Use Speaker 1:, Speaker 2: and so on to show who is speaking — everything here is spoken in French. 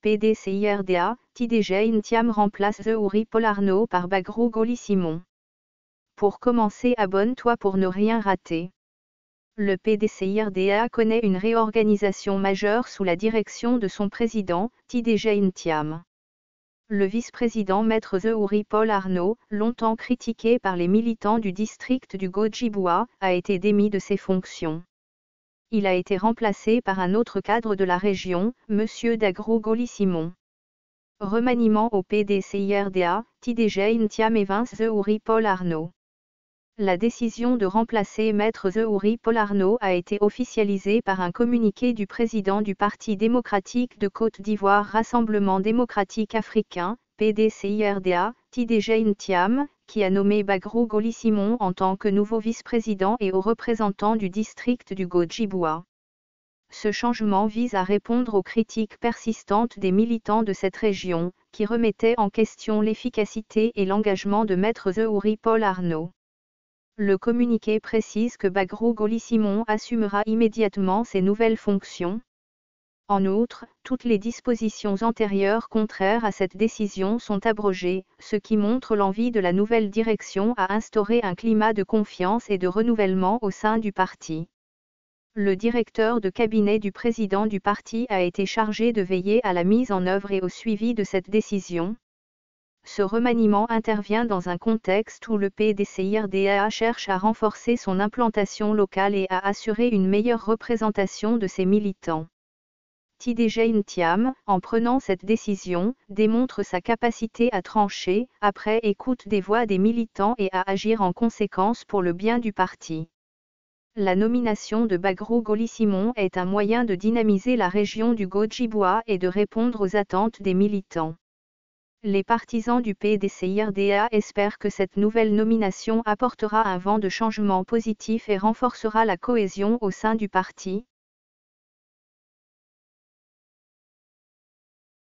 Speaker 1: PDCIRDA, Tidejay Ntiam remplace Zewuri Paul Arnaud par Bagrou Goli Simon. Pour commencer, abonne-toi pour ne rien rater. Le PDCIRDA connaît une réorganisation majeure sous la direction de son président, Tidejay Ntiam. Le vice-président Maître Zewuri Paul Arnaud, longtemps critiqué par les militants du district du Gojibwa, a été démis de ses fonctions. Il a été remplacé par un autre cadre de la région, M. Bagrou Goli Simon. Remaniement au PDCIRDA, Tidejay Ntiam et Vince Zewuri Paul Arnaud. La décision de remplacer Maître Zewuri Paul Arnaud a été officialisée par un communiqué du président du Parti démocratique de Côte d'Ivoire Rassemblement démocratique africain, PDCIRDA, Tidejay Ntiam, qui a nommé Bagrou Goli Simon en tant que nouveau vice-président et haut représentant du district du Gojibwa. Ce changement vise à répondre aux critiques persistantes des militants de cette région, qui remettaient en question l'efficacité et l'engagement de Maître Zewuri Paul Arnaud. Le communiqué précise que Bagrou Goli Simon assumera immédiatement ses nouvelles fonctions. En outre, toutes les dispositions antérieures contraires à cette décision sont abrogées, ce qui montre l'envie de la nouvelle direction à instaurer un climat de confiance et de renouvellement au sein du parti. Le directeur de cabinet du président du parti a été chargé de veiller à la mise en œuvre et au suivi de cette décision. Ce remaniement intervient dans un contexte où le PDCIRDA cherche à renforcer son implantation locale et à assurer une meilleure représentation de ses militants. Tidejay Ntiam, en prenant cette décision, démontre sa capacité à trancher, après écoute des voix des militants et à agir en conséquence pour le bien du parti. La nomination de Bagrou Goli Simon est un moyen de dynamiser la région du Gojibwa et de répondre aux attentes des militants. Les partisans du PDCIRDA espèrent que cette nouvelle nomination apportera un vent de changement positif et renforcera la cohésion au sein du parti.